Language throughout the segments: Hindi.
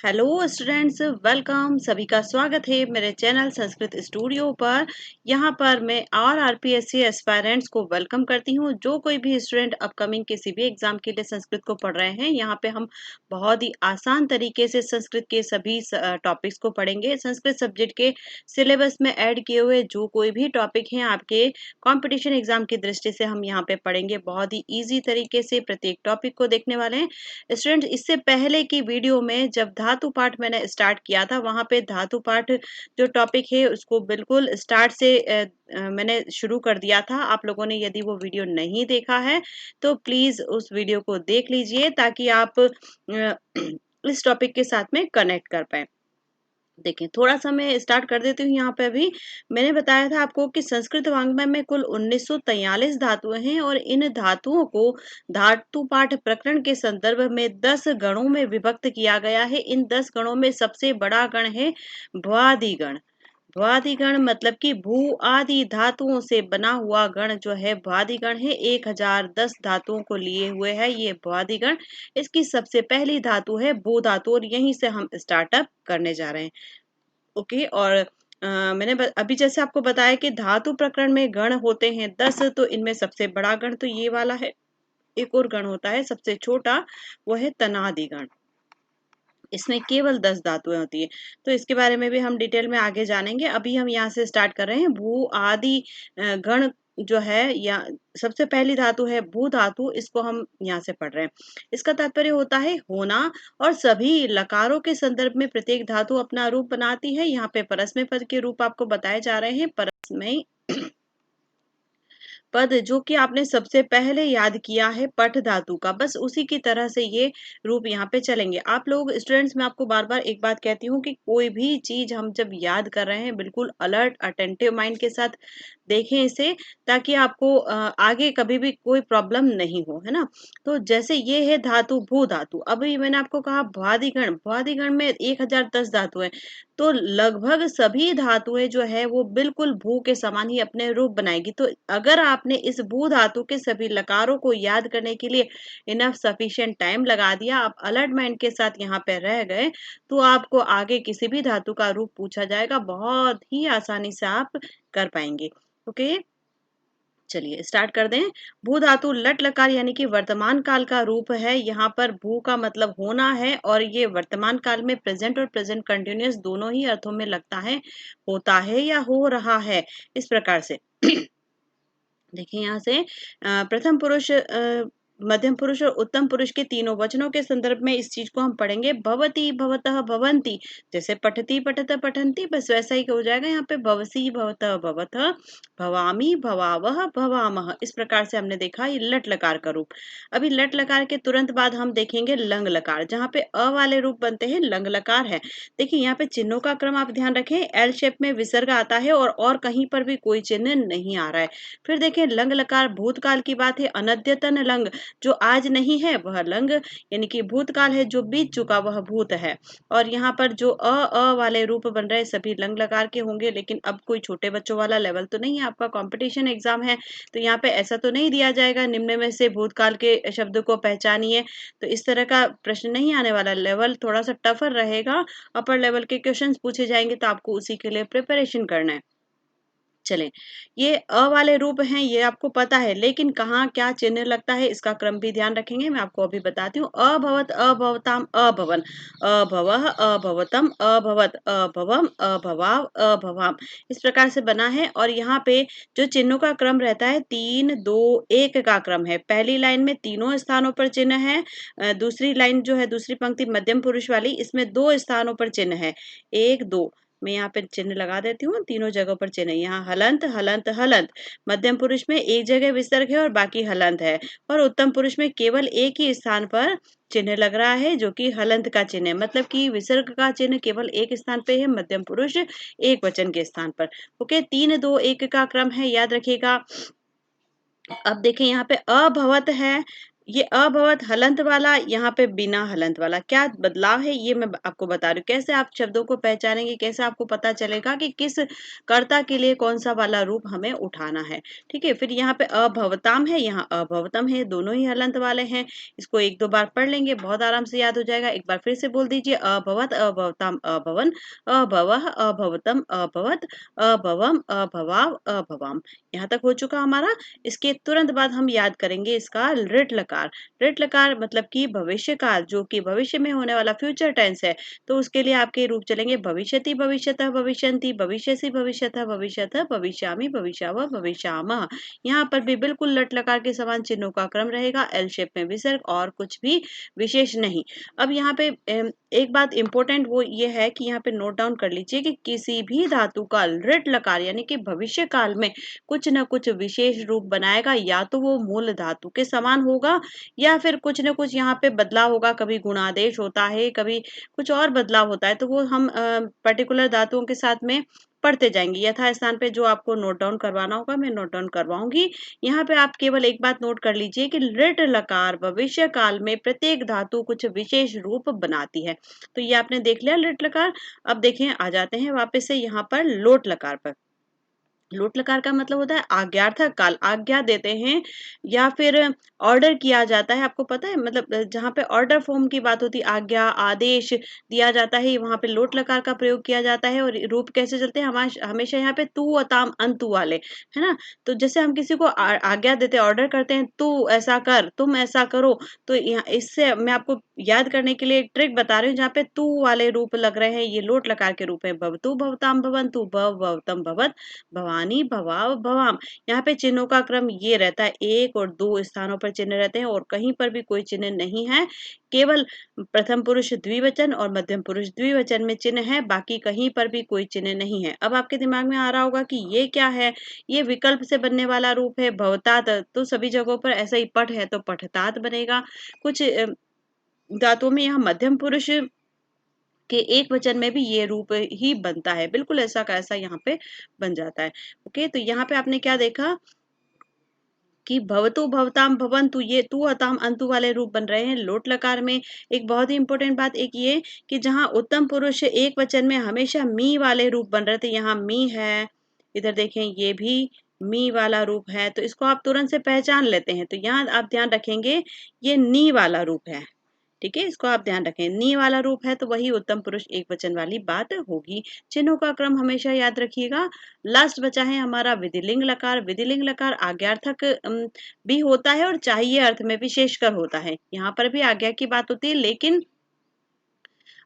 Hello students, welcome. सभी का स्वागत है मेरे चैनल संस्कृत स्टूडियो पर। यहाँ पर मैं और आरपीएससी एस्पायरेंट्स को वेलकम करती हूँ। जो कोई भी स्टूडेंट अपकमिंग किसी भी एग्जाम के लिए संस्कृत को पढ़ रहे हैं, यहाँ पे हम बहुत ही आसान तरीके से संस्कृत के सभी टॉपिक्स को पढ़ेंगे। संस्कृत सब्जेक्ट के सिलेबस में ऐड किए हुए जो कोई भी टॉपिक हैं आपके कॉम्पिटिशन एग्जाम की दृष्टि से हम यहाँ पे पढ़ेंगे। बहुत ही ईजी तरीके से प्रत्येक टॉपिक को देखने वाले हैं स्टूडेंट। इससे पहले की वीडियो में जब धातु पाठ मैंने स्टार्ट किया था, वहां पे धातु पाठ जो टॉपिक है उसको बिल्कुल स्टार्ट से मैंने शुरू कर दिया था। आप लोगों ने यदि वो वीडियो नहीं देखा है तो प्लीज उस वीडियो को देख लीजिए ताकि आप इस टॉपिक के साथ में कनेक्ट कर पाए। देखिए, थोड़ा सा मैं स्टार्ट कर देती हूँ। यहाँ पे अभी मैंने बताया था आपको कि संस्कृत वाङ्मय में कुल 1943 धातुएं हैं और इन धातुओं को धातु पाठ प्रकरण के संदर्भ में 10 गणों में विभक्त किया गया है। इन 10 गणों में सबसे बड़ा गण है भ्वादि गण। भ्वादि गण मतलब कि भू आदि धातुओं से बना हुआ गण जो है भ्वादि गण है। 1010 धातुओं को लिए हुए है ये भ्वादि गण। इसकी सबसे पहली धातु है भू धातु और यहीं से हम स्टार्टअप करने जा रहे हैं। ओके। और मैंने अभी जैसे आपको बताया कि धातु प्रकरण में गण होते हैं 10, तो इनमें सबसे बड़ा गण तो ये वाला है। एक और गण होता है सबसे छोटा, वो है तनादि गण। इसमें केवल 10 धातुएं होती है। तो इसके बारे में भी हम डिटेल में आगे जानेंगे। अभी हम यहाँ से स्टार्ट कर रहे हैं। भू आदि गण जो है या सबसे पहली धातु है भू धातु, इसको हम यहाँ से पढ़ रहे हैं। इसका तात्पर्य होता है होना और सभी लकारों के संदर्भ में प्रत्येक धातु अपना रूप बनाती है। यहाँ पे परस्मै पद के रूप आपको बताए जा रहे हैं। परस्मै पद जो कि आपने सबसे पहले याद किया है पठ धातु का, बस उसी की तरह से ये रूप यहाँ पे चलेंगे। आप लोग स्टूडेंट्स, मैं आपको बार बार एक बात कहती हूँ कि कोई भी चीज हम जब याद कर रहे हैं बिल्कुल अलर्ट अटेंटिव माइंड के साथ देखें इसे, ताकि आपको आगे कभी भी कोई प्रॉब्लम नहीं हो, है ना। तो जैसे ये है धातु भू धातु। अभी मैंने आपको कहा भ्वादिगण। भ्वादिगण में 1010 धातु है, तो लगभग सभी धातुएं जो है वो बिल्कुल भू के समान ही अपने रूप बनाएगी। तो अगर आपने इस भू धातु के सभी लकारों को याद करने के लिए इनफ सफिशिएंट टाइम लगा दिया, आप अलर्ट माइंड के साथ यहाँ पे रह गए, तो आपको आगे किसी भी धातु का रूप पूछा जाएगा, बहुत ही आसानी से आप कर पाएंगे। ओके, चलिए स्टार्ट कर दें। भू धातु लट लकार यानी कि वर्तमान काल का रूप है। यहाँ पर भू का मतलब होना है और ये वर्तमान काल में प्रेजेंट और प्रेजेंट कंटिन्यूअस दोनों ही अर्थों में लगता है, होता है या हो रहा है, इस प्रकार से। देखिए यहाँ से प्रथम पुरुष, मध्यम पुरुष और उत्तम पुरुष के तीनों वचनों के संदर्भ में इस चीज को हम पढ़ेंगे। भवती भवतः भवंती, जैसे पठती पठत पठंती, बस वैसा ही हो जाएगा यहाँ पे। भवसी भवतः भवतः, भवामी भवावह भवामह, इस प्रकार से हमने देखा ये लट लकार का रूप। अभी लट लकार के तुरंत बाद हम देखेंगे लंग लकार, जहाँ पे अ वाले रूप बनते हैं लंग लकार है। देखिए यहाँ पे चिन्हों का क्रम आप ध्यान रखें, एल शेप में विसर्ग आता है और कहीं पर भी कोई चिन्ह नहीं आ रहा है। फिर देखें लंग लकार भूतकाल की बात है। अनद्यतन लंग, जो आज नहीं है वह लंग, यानी कि भूतकाल है, जो बीत चुका वह भूत है। और यहाँ पर जो अ वाले रूप बन रहे सभी लंग लकार के होंगे, लेकिन अब कोई छोटे बच्चों वाला लेवल तो नहीं है, आपका कंपटीशन एग्जाम है, तो यहाँ पे ऐसा तो नहीं दिया जाएगा निम्न में से भूतकाल के शब्द को पहचानिए, तो इस तरह का प्रश्न नहीं आने वाला। लेवल थोड़ा सा टफर रहेगा, अपर लेवल के क्वेश्चंस पूछे जाएंगे, तो आपको उसी के लिए प्रिपरेशन करना है। चलें, ये अ वाले रूप हैं, ये आपको पता है, लेकिन कहाँ क्या चिन्ह लगता है इसका क्रम भी ध्यान रखेंगे। मैं आपको अभी बताती हूँ। अभवत अभवताम अभवन, अभवः अभवतम अभवत अभवम अभवाव अभवाम, इस प्रकार से बना है। और यहाँ पे जो चिन्हों का क्रम रहता है 3 2 1 का क्रम है। पहली लाइन में तीनों स्थानों पर चिन्ह है। दूसरी लाइन जो है, दूसरी पंक्ति मध्यम पुरुष वाली, इसमें 2 स्थानों पर चिन्ह है, 1 2। मैं यहाँ पे चिन्ह लगा देती हूँ, तीनों जगहों पर चिन्ह है। यहाँ हलंत हलंत हलंत, मध्यम पुरुष में एक जगह विसर्ग है और बाकी हलंत है, और उत्तम पुरुष में केवल एक ही स्थान पर चिन्ह लग रहा है जो कि हलंत का चिन्ह है। मतलब कि विसर्ग का चिन्ह केवल एक स्थान पे है, मध्यम पुरुष एक वचन के स्थान पर। ओके, 3 2 1 का क्रम है, याद रखिएगा। अब देखें यहाँ पे अभवत है, ये अभवत हलंत वाला, यहाँ पे बिना हलंत वाला। क्या बदलाव है ये मैं आपको बता रही हूँ। कैसे आप शब्दों को पहचानेंगे, कैसे आपको पता चलेगा कि किस कर्ता के लिए कौन सा वाला रूप हमें उठाना है। ठीक है, फिर यहाँ पे अभवताम है, यहाँ अभवतम है, दोनों ही हलंत वाले हैं। इसको एक दो बार पढ़ लेंगे, बहुत आराम से याद हो जाएगा। एक बार फिर से बोल दीजिए, अभवत अभवताम अभवन, अभवः अभवतम अभवत, अभवम अभवाव अभवाम। यहाँ तक हो चुका हमारा। इसके तुरंत बाद हम याद करेंगे इसका ऋट लकार। ऋट लकार मतलब कि भविष्य काल, जो कि भविष्य में होने वाला फ्यूचर टेंस है। तो उसके लिए आपके रूप चलेंगे भविष्यति भविष्यतः भविष्यन्ति, भविष्यसि भविष्यतः भविष्यतः, भविष्यामि भविष्यावः भविष्यामः। यहाँ पर भी बिल्कुल लट लकार के समान चिन्हों का क्रम रहेगा, एल शेप में विसर्ग और कुछ भी विशेष नहीं। अब यहाँ पे एक बात इंपॉर्टेंट वो ये है कि यहाँ पे नोट डाउन कर लीजिए कि किसी भी धातु का ऋट लकार यानी कि भविष्य काल में कुछ न कुछ विशेष रूप बनाएगा, या तो वो मूल धातु के समान होगा या फिर कुछ न कुछ यहाँ पे बदलाव होगा। कभी गुणादेश होता है, कभी कुछ और बदलाव होता है, तो वो हम पर्टिकुलर धातुओं के साथ में पढ़ते जाएंगे। यथा स्थान पे जो आपको नोट डाउन करवाना होगा मैं नोट डाउन करवाऊंगी। यहाँ पे आप केवल एक बात नोट कर लीजिए कि ऋट लकार भविष्य काल में प्रत्येक धातु कुछ विशेष रूप बनाती है। तो ये आपने देख लिया ऋट लकार। अब देखें, आ जाते हैं वापस से यहाँ पर लोट लकार पर। लोट लकार का मतलब होता है आज्ञार्थक काल, आज्ञा देते हैं या फिर ऑर्डर किया जाता है। आपको पता है, मतलब जहाँ पे ऑर्डर फॉर्म की बात होती है, आज्ञा आदेश दिया जाता है, वहां पे लोट लकार का प्रयोग किया जाता है। और रूप कैसे चलते हैं, हमेशा यहाँ पे तू अताम अंतु वाले, है ना। तो जैसे हम किसी को आज्ञा देते हैं, ऑर्डर करते हैं, तू ऐसा कर, तुम ऐसा करो। तो यहाँ इससे मैं आपको याद करने के लिए एक ट्रिक बता रही हूँ, जहाँ पे तू वाले रूप लग रहे हैं, ये लोट लकार के रूप है। भवतु भवताम भवन्तु, भवतम भवत, भवानी भवाव भवाम। यहाँ पे चिन्हों का क्रम ये रहता है, एक और दो स्थानों पर चिन्ह रहते हैं और कहीं पर भी कोई चिन्ह नहीं है। केवल प्रथम पुरुष द्विवचन और मध्यम पुरुष द्विवचन में चिन्ह है, बाकी कहीं पर भी कोई चिन्ह नहीं है। अब आपके दिमाग में आ रहा होगा कि ये क्या है, ये विकल्प से बनने वाला रूप है भवतात। तो सभी जगहों पर ऐसा ही पठ है तो पठतात बनेगा। कुछ धातुओं में यहाँ मध्यम पुरुष के एक वचन में भी ये रूप ही बनता है, बिल्कुल ऐसा का ऐसा यहाँ पे बन जाता है। ओके, तो यहाँ पे आपने क्या देखा कि भवतु भवताम भवन्तु, ये तू अताम अंतु वाले रूप बन रहे हैं लोट लकार में। एक बहुत ही इंपॉर्टेंट बात एक ये कि जहां उत्तम पुरुष एक वचन में हमेशा मी वाले रूप बन रहे थे, यहाँ मी है, इधर देखें ये भी मी वाला रूप है, तो इसको आप तुरंत से पहचान लेते हैं। तो यहाँ आप ध्यान रखेंगे ये नी वाला रूप है। ठीक है, इसको आप ध्यान रखें, नी वाला रूप है तो वही उत्तम पुरुष एक वचन वाली बात होगी। चिन्हों का क्रम हमेशा याद रखिएगा। लास्ट बचा है हमारा विधिलिंग लकार। विधिलिंग लकार आज्ञार्थक भी होता है और चाहिए अर्थ में विशेषकर होता है। यहाँ पर भी आज्ञा की बात होती है, लेकिन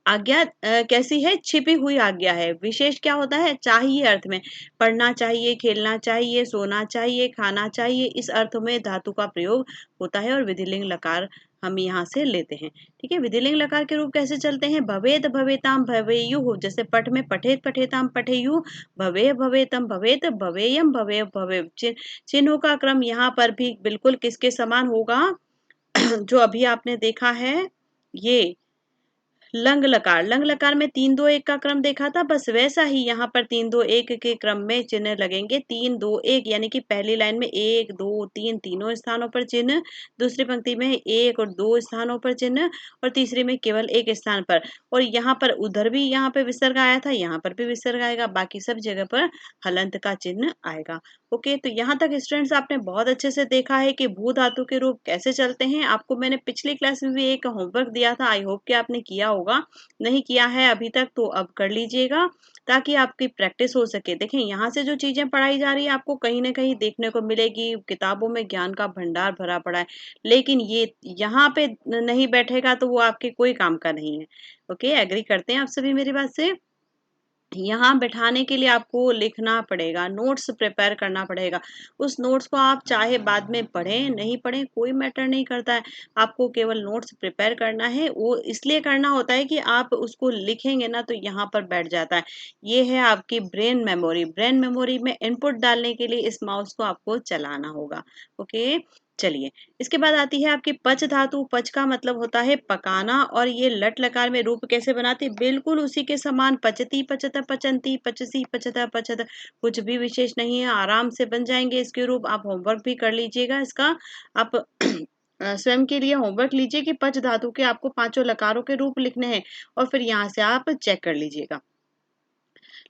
आज्ञा कैसी है, छिपी हुई आज्ञा है। विशेष क्या होता है, चाहिए अर्थ में, पढ़ना चाहिए, खेलना चाहिए, सोना चाहिए, खाना चाहिए, इस अर्थ में धातु का प्रयोग होता है और विधिलिंग लकार हम यहाँ से लेते हैं। ठीक है, विधिलिंग लकार के रूप कैसे चलते हैं, भवेद भवेताम भवेयु, जैसे पठ में पठेत पठेताम पठेयु, भवे भवेतम भवेत, भवेयम भवे भवे। चिन्हों का क्रम यहाँ पर भी बिल्कुल किसके समान होगा जो अभी आपने देखा है, ये लंग लकार। लंग लकार में 3 2 1 का क्रम देखा था, बस वैसा ही यहाँ पर 3 2 1 के क्रम में चिन्ह लगेंगे। 3 2 1 यानी कि पहली लाइन में 1 2 3 तीनों स्थानों पर चिन्ह, दूसरी पंक्ति में 1 और 2 स्थानों पर चिन्ह, और तीसरी में केवल एक स्थान पर। और यहाँ पर उधर भी यहाँ पे विसर्ग आया था, यहाँ पर भी विसर्ग आएगा, बाकी सब जगह पर हलंत का चिन्ह आएगा। ओके, तो यहाँ तक स्टूडेंट्स आपने बहुत अच्छे से देखा है कि भू धातु के रूप कैसे चलते हैं। आपको मैंने पिछली क्लास में भी एक होमवर्क दिया था, आई होप कि आपने किया होगा। नहीं किया है अभी तक तो अब कर लीजिएगा, ताकि आपकी प्रैक्टिस हो सके। देखें, यहाँ से जो चीजें पढ़ाई जा रही है आपको कहीं ना कहीं देखने को मिलेगी, किताबों में ज्ञान का भंडार भरा पड़ा है, लेकिन ये यहाँ पे नहीं बैठेगा तो वो आपके कोई काम का नहीं है। ओके, एग्री करते हैं आप सभी मेरी बात से। यहाँ बैठाने के लिए आपको लिखना पड़ेगा, नोट्स प्रिपेयर करना पड़ेगा। उस नोट्स को आप चाहे बाद में पढ़ें नहीं पढ़ें कोई मैटर नहीं करता है, आपको केवल नोट्स प्रिपेयर करना है। वो इसलिए करना होता है कि आप उसको लिखेंगे ना तो यहाँ पर बैठ जाता है। ये है आपकी ब्रेन मेमोरी। ब्रेन मेमोरी में इनपुट डालने के लिए इस माउस को आपको चलाना होगा। ओके, चलिए, इसके बाद आती है आपकी पच धातु। पच का मतलब होता है पकाना, और ये लट लकार में रूप कैसे बनाते, बिल्कुल उसी के समान, पचती पचत पचंती पचसी पचत पचत, कुछ भी विशेष नहीं है, आराम से बन जाएंगे इसके रूप। आप होमवर्क भी कर लीजिएगा इसका। आप स्वयं के लिए होमवर्क लीजिए कि पच धातु के आपको पांचों लकारों के रूप लिखने हैं और फिर यहाँ से आप चेक कर लीजिएगा।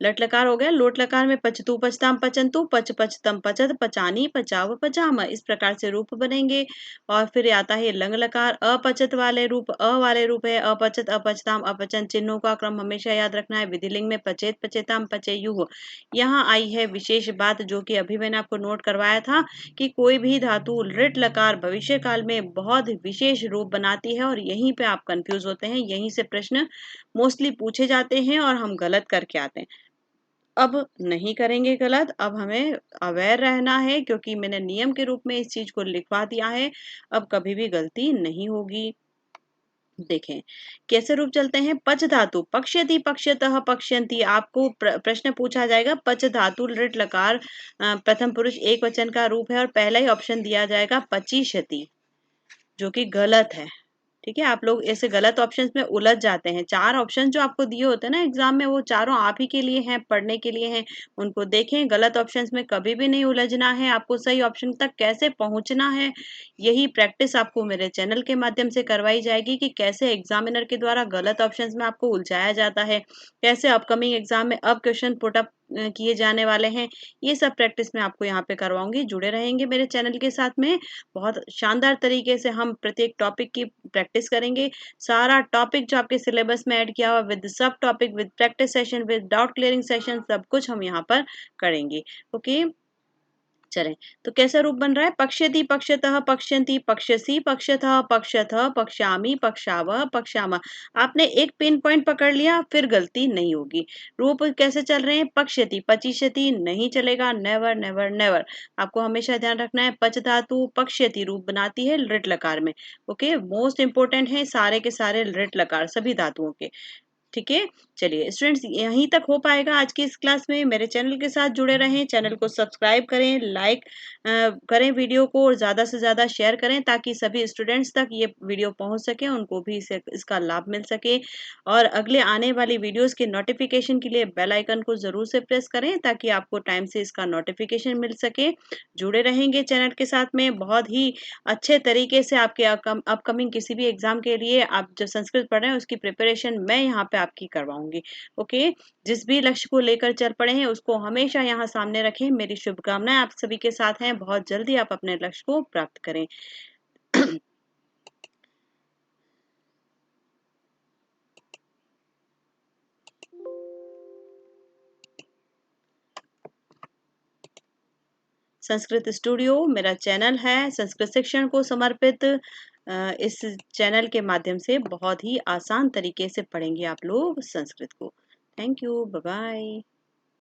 लट लकार हो गया। लोट लकार में पचतु पचताम पचंतु पच पचतम पचत पचानी पचाव पचाम, इस प्रकार से रूप बनेंगे। और फिर आता है लंग लकार। अपचत वाले रूप, अ वाले रूप है अपचत अपचताम अपचन। चिन्हों का क्रम हमेशा याद रखना है। विधिलिंग में पचेत पचेताम पचेयुः। यहाँ आई है विशेष बात जो कि अभी मैंने आपको नोट करवाया था कि कोई भी धातु लृट लकार भविष्य काल में बहुत विशेष रूप बनाती है और यहीं पे आप कंफ्यूज होते हैं। यहीं से प्रश्न मोस्टली पूछे जाते हैं और हम गलत करके आते हैं। अब नहीं करेंगे गलत, अब हमें अवेयर रहना है क्योंकि मैंने नियम के रूप में इस चीज को लिखवा दिया है। अब कभी भी गलती नहीं होगी। देखें कैसे रूप चलते हैं। पच धातु पक्ष्यति पक्ष्यतः पक्ष्यन्ति, आपको प्रश्न पूछा जाएगा पच धातु लृट लकार प्रथम पुरुष एक वचन का रूप है और पहला ही ऑप्शन दिया जाएगा पचिष्यति, जो कि गलत है। ठीक है, आप लोग ऐसे गलत ऑप्शंस में उलझ जाते हैं। चार ऑप्शन जो आपको दिए होते हैं ना एग्जाम में, वो चारों आप ही के लिए हैं, पढ़ने के लिए हैं। उनको देखें, गलत ऑप्शंस में कभी भी नहीं उलझना है। आपको सही ऑप्शन तक कैसे पहुंचना है, यही प्रैक्टिस आपको मेरे चैनल के माध्यम से करवाई जाएगी कि कैसे एग्जामिनर के द्वारा गलत ऑप्शंस में आपको उलझाया जाता है, कैसे अपकमिंग एग्जाम में अब क्वेश्चन पुट अप किए जाने वाले हैं। ये सब प्रैक्टिस मैं आपको यहाँ पे करवाऊंगी। जुड़े रहेंगे मेरे चैनल के साथ में। बहुत शानदार तरीके से हम प्रत्येक टॉपिक की प्रैक्टिस करेंगे। सारा टॉपिक जो आपके सिलेबस में ऐड किया हुआ विद सब topic, with practice session, with doubt clearing session, सब कुछ हम यहाँ पर करेंगे। ओके, चलें। तो कैसा रूप बन रहा है। पक्ष्यति पक्ष्यतः पक्ष्यन्ति पक्ष्यसि पक्ष्यतः पक्ष्यथः पक्ष्यामि पक्ष्यावः पक्ष्यामः। आपने एक पिन पॉइंट पकड़ लिया, फिर गलती नहीं होगी। रूप कैसे चल रहे हैं। पक्ष्यति पचिष्यति नहीं चलेगा, नेवर नेवर नेवर। आपको हमेशा ध्यान रखना है पच धातु पक्ष्यति रूप बनाती है लृट लकार में। ओके, मोस्ट इंपोर्टेंट है सारे के सारे लृट लकार सभी धातुओं के। ठीक है, चलिए स्टूडेंट्स यहीं तक हो पाएगा आज की इस क्लास में। मेरे चैनल के साथ जुड़े रहें, चैनल को सब्सक्राइब करें, लाइक करें वीडियो को और ज़्यादा से ज़्यादा शेयर करें ताकि सभी स्टूडेंट्स तक ये वीडियो पहुंच सके, उनको भी इसका लाभ मिल सके। और अगले आने वाली वीडियोस के नोटिफिकेशन के लिए बेल आइकन को ज़रूर से प्रेस करें ताकि आपको टाइम से इसका नोटिफिकेशन मिल सके। जुड़े रहेंगे चैनल के साथ में। बहुत ही अच्छे तरीके से आपके अपकमिंग किसी भी एग्जाम के लिए आप जो संस्कृत पढ़ रहे हैं उसकी प्रिपरेशन मैं यहाँ पे आपकी करवाऊंगी। ओके, जिस भी लक्ष्य को लेकर चल पड़े हैं उसको हमेशा यहाँ सामने रखें। मेरी शुभकामनाएं आप सभी के साथ हैं। बहुत जल्दी आप अपने लक्ष्य को प्राप्त करें। संस्कृत स्टूडियो मेरा चैनल है, संस्कृत शिक्षण को समर्पित। इस चैनल के माध्यम से बहुत ही आसान तरीके से पढ़ेंगे आप लोग संस्कृत को। Thank you, bye bye.